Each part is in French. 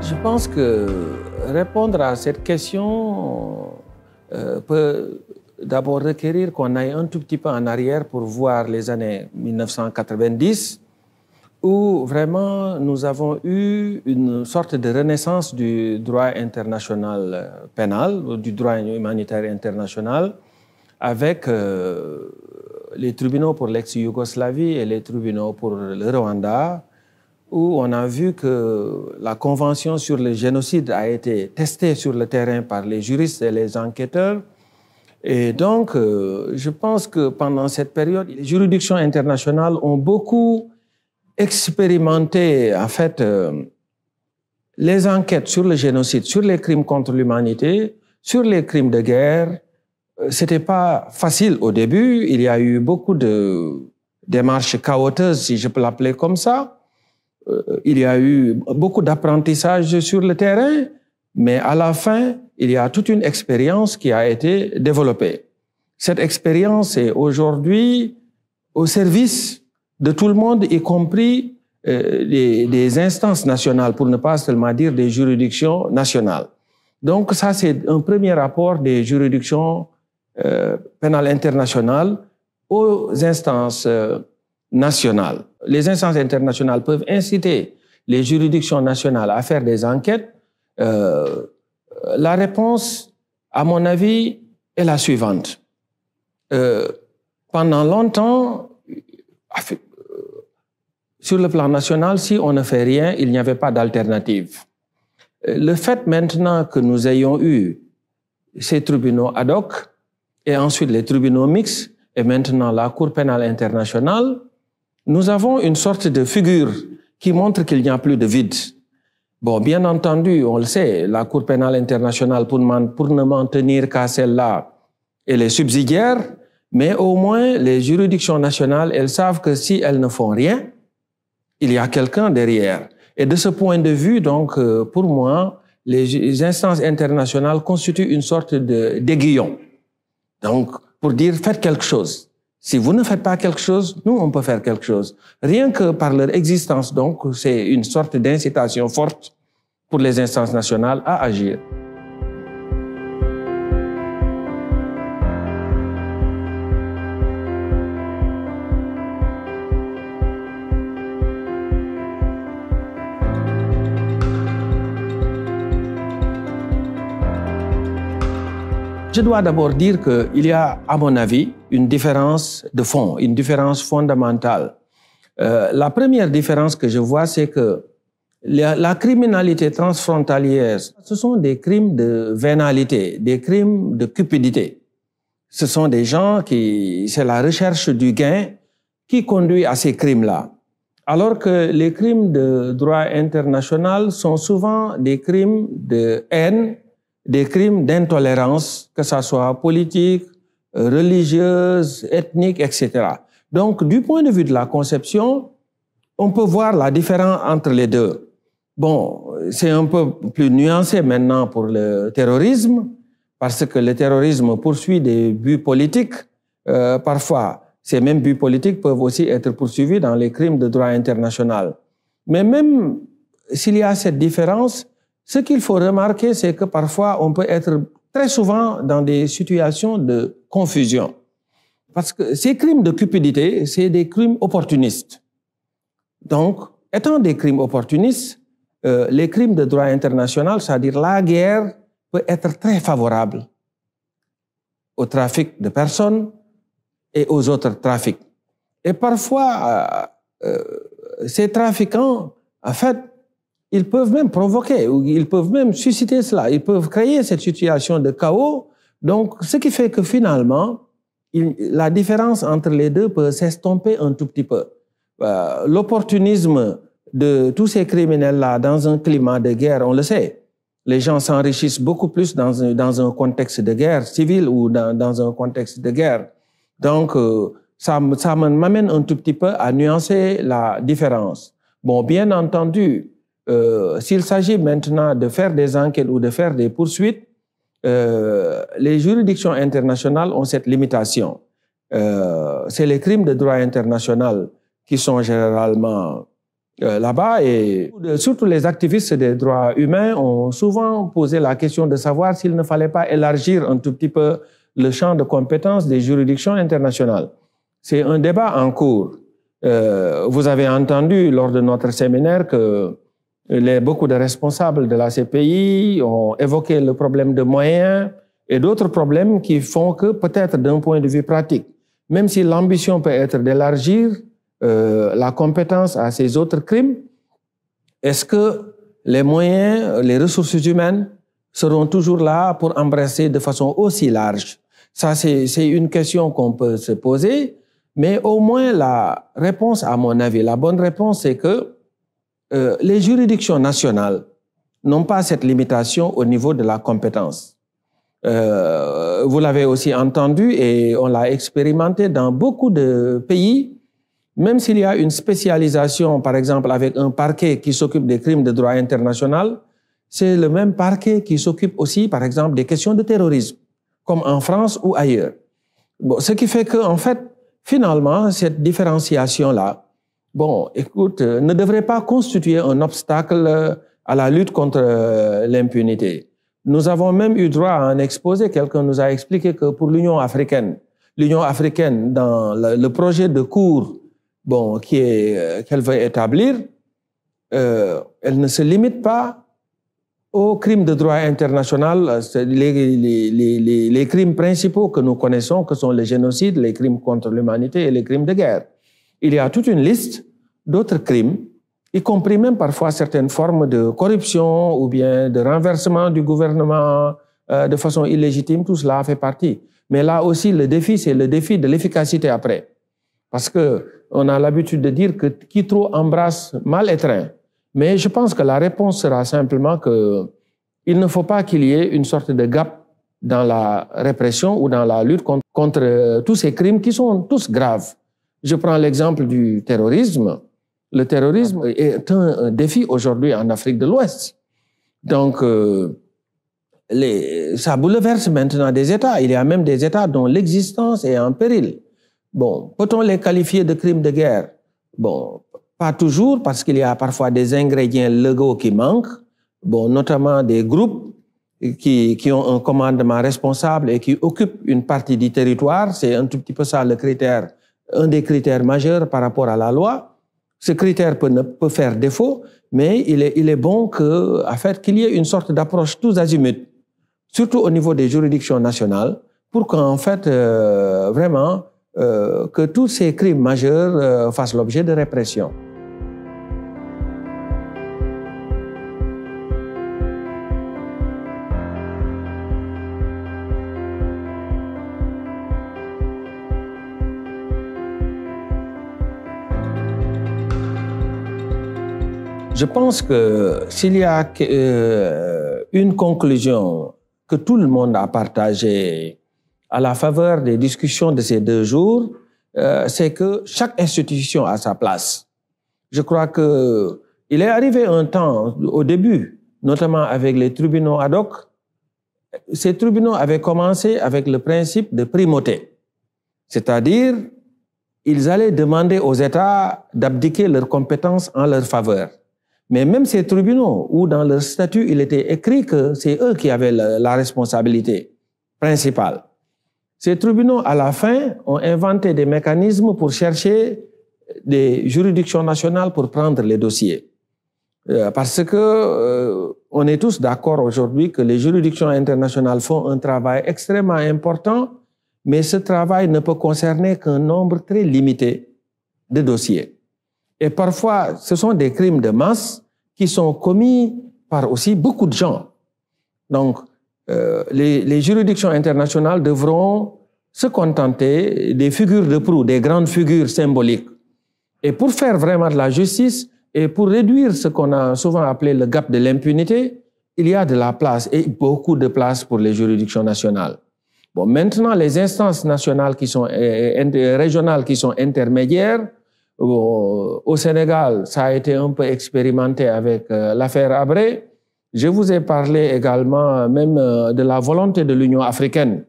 Je pense que répondre à cette question peut d'abord requérir qu'on aille un tout petit peu en arrière pour voir les années 1990, où vraiment nous avons eu une sorte de renaissance du droit international pénal, du droit humanitaire international, avec les tribunaux pour l'ex-Yougoslavie et les tribunaux pour le Rwanda, où on a vu que la Convention sur le génocide a été testée sur le terrain par les juristes et les enquêteurs. Et donc, je pense que pendant cette période, les juridictions internationales ont beaucoup expérimenté, en fait, les enquêtes sur le génocide, sur les crimes contre l'humanité, sur les crimes de guerre. C'était pas facile au début. Il y a eu beaucoup de démarches chaotiques, si je peux l'appeler comme ça. Il y a eu beaucoup d'apprentissage sur le terrain, mais à la fin, il y a toute une expérience qui a été développée. Cette expérience est aujourd'hui au service de tout le monde, y compris des instances nationales, pour ne pas seulement dire des juridictions nationales. Donc ça, c'est un premier rapport des juridictions pénales internationales aux instances nationales. Les instances internationales peuvent inciter les juridictions nationales à faire des enquêtes. La réponse, à mon avis, est la suivante. Pendant longtemps, sur le plan national, si on ne fait rien, il n'y avait pas d'alternative. Le fait maintenant que nous ayons eu ces tribunaux ad hoc et ensuite les tribunaux mixtes et maintenant la Cour pénale internationale, nous avons une sorte de figure qui montre qu'il n'y a plus de vide. Bon, bien entendu, on le sait, la Cour pénale internationale, pour ne m'en tenir qu'à celle-là, elle est subsidiaire, mais au moins les juridictions nationales, elles savent que si elles ne font rien, il y a quelqu'un derrière. Et de ce point de vue, donc, pour moi, les instances internationales constituent une sorte d'aiguillon. Donc, pour dire, faites quelque chose. Si vous ne faites pas quelque chose, nous, on peut faire quelque chose. Rien que par leur existence, donc, c'est une sorte d'incitation forte pour les instances nationales à agir. Je dois d'abord dire qu'il y a, à mon avis, une différence de fond, une différence fondamentale. La première différence que je vois, c'est que la criminalité transfrontalière, ce sont des crimes de vénalité, des crimes de cupidité. Ce sont des gens c'est la recherche du gain qui conduit à ces crimes-là. Alors que les crimes de droit international sont souvent des crimes de haine, des crimes d'intolérance, que ça soit politique, religieuse, ethnique, etc. Donc, du point de vue de la conception, on peut voir la différence entre les deux. Bon, c'est un peu plus nuancé maintenant pour le terrorisme, parce que le terrorisme poursuit des buts politiques. Parfois, ces mêmes buts politiques peuvent aussi être poursuivis dans les crimes de droit international. Mais même s'il y a cette différence, ce qu'il faut remarquer, c'est que parfois, on peut être très souvent dans des situations de confusion. Parce que ces crimes de cupidité, c'est des crimes opportunistes. Donc, étant des crimes opportunistes, les crimes de droit international, c'est-à-dire la guerre, peut être très favorable au trafic de personnes et aux autres trafics. Et parfois, ces trafiquants, en fait, ils peuvent même provoquer, ou ils peuvent même susciter cela. Ils peuvent créer cette situation de chaos. Donc, ce qui fait que finalement, la différence entre les deux peut s'estomper un tout petit peu. L'opportunisme de tous ces criminels-là dans un climat de guerre, on le sait. Les gens s'enrichissent beaucoup plus dans un contexte de guerre civile ou dans un contexte de guerre. Donc, ça m'amène un tout petit peu à nuancer la différence. Bon, bien entendu, s'il s'agit maintenant de faire des enquêtes ou de faire des poursuites, les juridictions internationales ont cette limitation. C'est les crimes de droit international qui sont généralement là-bas, et surtout les activistes des droits humains ont souvent posé la question de savoir s'il ne fallait pas élargir un tout petit peu le champ de compétences des juridictions internationales. C'est un débat en cours. Vous avez entendu lors de notre séminaire que beaucoup de responsables de la CPI ont évoqué le problème de moyens et d'autres problèmes qui font que peut-être d'un point de vue pratique, même si l'ambition peut être d'élargir la compétence à ces autres crimes, est-ce que les moyens, les ressources humaines seront toujours là pour embrasser de façon aussi large? Ça, c'est une question qu'on peut se poser, mais au moins la réponse, à mon avis, la bonne réponse, c'est que les juridictions nationales n'ont pas cette limitation au niveau de la compétence. Vous l'avez aussi entendu et on l'a expérimenté dans beaucoup de pays. Même s'il y a une spécialisation, par exemple, avec un parquet qui s'occupe des crimes de droit international, c'est le même parquet qui s'occupe aussi, par exemple, des questions de terrorisme, comme en France ou ailleurs. Bon, ce qui fait que, en fait, finalement, cette différenciation-là, bon, écoute, ne devrait pas constituer un obstacle à la lutte contre l'impunité. Nous avons même eu droit à un exposé. Quelqu'un nous a expliqué que pour l'Union africaine, dans le projet de cour qu'elle veut établir, elle ne se limite pas aux crimes de droit international, les crimes principaux que nous connaissons, que sont les génocides, les crimes contre l'humanité et les crimes de guerre. Il y a toute une liste d'autres crimes, y compris même parfois certaines formes de corruption ou bien de renversement du gouvernement de façon illégitime. Tout cela fait partie. Mais là aussi, le défi, c'est le défi de l'efficacité après. Parce qu'on a l'habitude de dire que qui trop embrasse, mal étreint. Mais je pense que la réponse sera simplement qu'il ne faut pas qu'il y ait une sorte de gap dans la répression ou dans la lutte contre tous ces crimes qui sont tous graves. Je prends l'exemple du terrorisme. Le terrorisme est un défi aujourd'hui en Afrique de l'Ouest. Donc, ça bouleverse maintenant des États. Il y a même des États dont l'existence est en péril. Bon, peut-on les qualifier de crimes de guerre? Bon, pas toujours, parce qu'il y a parfois des ingrédients légaux qui manquent, bon, notamment des groupes qui ont un commandement responsable et qui occupent une partie du territoire. C'est un tout petit peu ça le critère, un des critères majeurs par rapport à la loi. Ce critère peut faire défaut, mais il est bon qu'il y ait une sorte d'approche tous azimuts, surtout au niveau des juridictions nationales, pour qu'en fait, vraiment, que tous ces crimes majeurs fassent l'objet de répression. Je pense que s'il y a une conclusion que tout le monde a partagée à la faveur des discussions de ces 2 jours, c'est que chaque institution a sa place. Je crois qu'il est arrivé un temps, au début, notamment avec les tribunaux ad hoc, ces tribunaux avaient commencé avec le principe de primauté. C'est-à-dire, ils allaient demander aux États d'abdiquer leurs compétences en leur faveur. Mais même ces tribunaux, où dans leur statut, il était écrit que c'est eux qui avaient la responsabilité principale. Ces tribunaux, à la fin, ont inventé des mécanismes pour chercher des juridictions nationales pour prendre les dossiers. Parce que on est tous d'accord aujourd'hui que les juridictions internationales font un travail extrêmement important, mais ce travail ne peut concerner qu'un nombre très limité de dossiers. Et parfois, ce sont des crimes de masse qui sont commis par aussi beaucoup de gens. Donc, les juridictions internationales devront se contenter des figures de proue, des grandes figures symboliques. Et pour faire vraiment de la justice et pour réduire ce qu'on a souvent appelé le gap de l'impunité, il y a de la place et beaucoup de place pour les juridictions nationales. Bon, maintenant, les instances nationales régionales qui sont intermédiaires, au Sénégal, ça a été un peu expérimenté avec l'affaire Habré. Je vous ai parlé également même de la volonté de l'Union africaine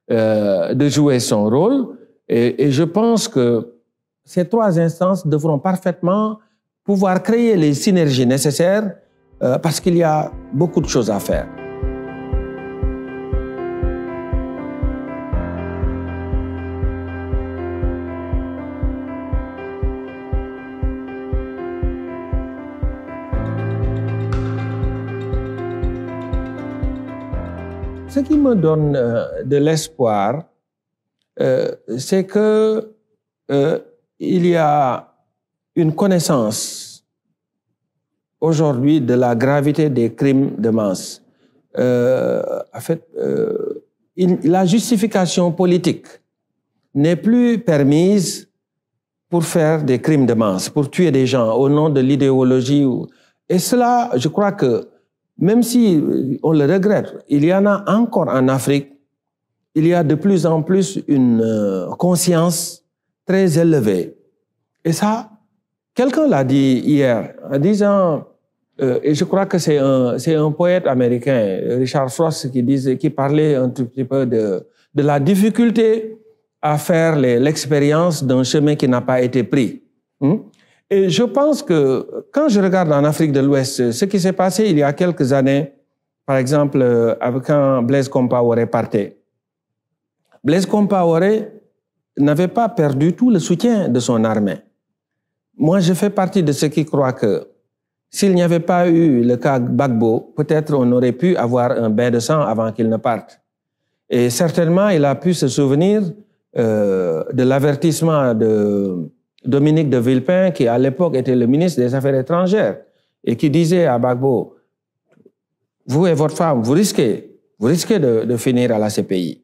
de jouer son rôle. Et je pense que ces 3 instances devront parfaitement pouvoir créer les synergies nécessaires parce qu'il y a beaucoup de choses à faire. Ce qui me donne de l'espoir, c'est que il y a une connaissance aujourd'hui de la gravité des crimes de masse. En fait, la justification politique n'est plus permise pour faire des crimes de masse, pour tuer des gens au nom de l'idéologie. Et cela, je crois que même si on le regrette, il y en a encore en Afrique, il y a de plus en plus une conscience très élevée. Et ça, quelqu'un l'a dit hier, en disant, et je crois que c'est un poète américain, Richard Frost, qui parlait un tout petit peu de la difficulté à faire l'expérience d'un chemin qui n'a pas été pris. Et je pense que quand je regarde en Afrique de l'Ouest, ce qui s'est passé il y a quelques années, par exemple, quand Blaise Compaoré partait, Blaise Compaoré n'avait pas perdu tout le soutien de son armée. Moi, je fais partie de ceux qui croient que s'il n'y avait pas eu le cas Gbagbo, peut-être on aurait pu avoir un bain de sang avant qu'il ne parte. Et certainement, il a pu se souvenir de l'avertissement de Dominique de Villepin, qui à l'époque était le ministre des Affaires étrangères, et qui disait à Gbagbo, vous et votre femme, vous risquez de finir à la CPI.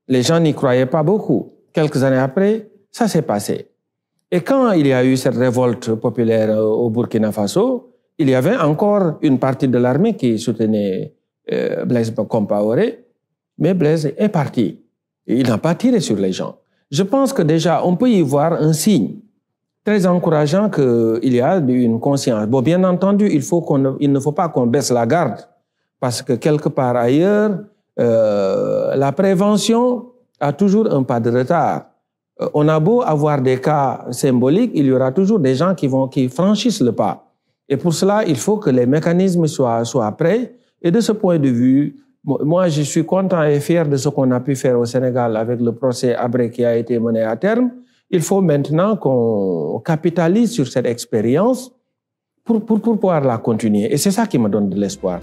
Les gens n'y croyaient pas beaucoup. Quelques années après, ça s'est passé. Et quand il y a eu cette révolte populaire au Burkina Faso, il y avait encore une partie de l'armée qui soutenait Blaise Compaoré, mais Blaise est parti. Et il n'a pas tiré sur les gens. Je pense que déjà, on peut y voir un signe très encourageant qu'il y a une conscience. Bon, bien entendu, il ne faut pas qu'on baisse la garde, parce que quelque part ailleurs, la prévention a toujours un pas de retard. On a beau avoir des cas symboliques, il y aura toujours des gens qui franchissent le pas. Et pour cela, il faut que les mécanismes soient prêts. Et de ce point de vue, moi, je suis content et fier de ce qu'on a pu faire au Sénégal avec le procès Habré qui a été mené à terme. Il faut maintenant qu'on capitalise sur cette expérience pour pouvoir la continuer. Et c'est ça qui me donne de l'espoir.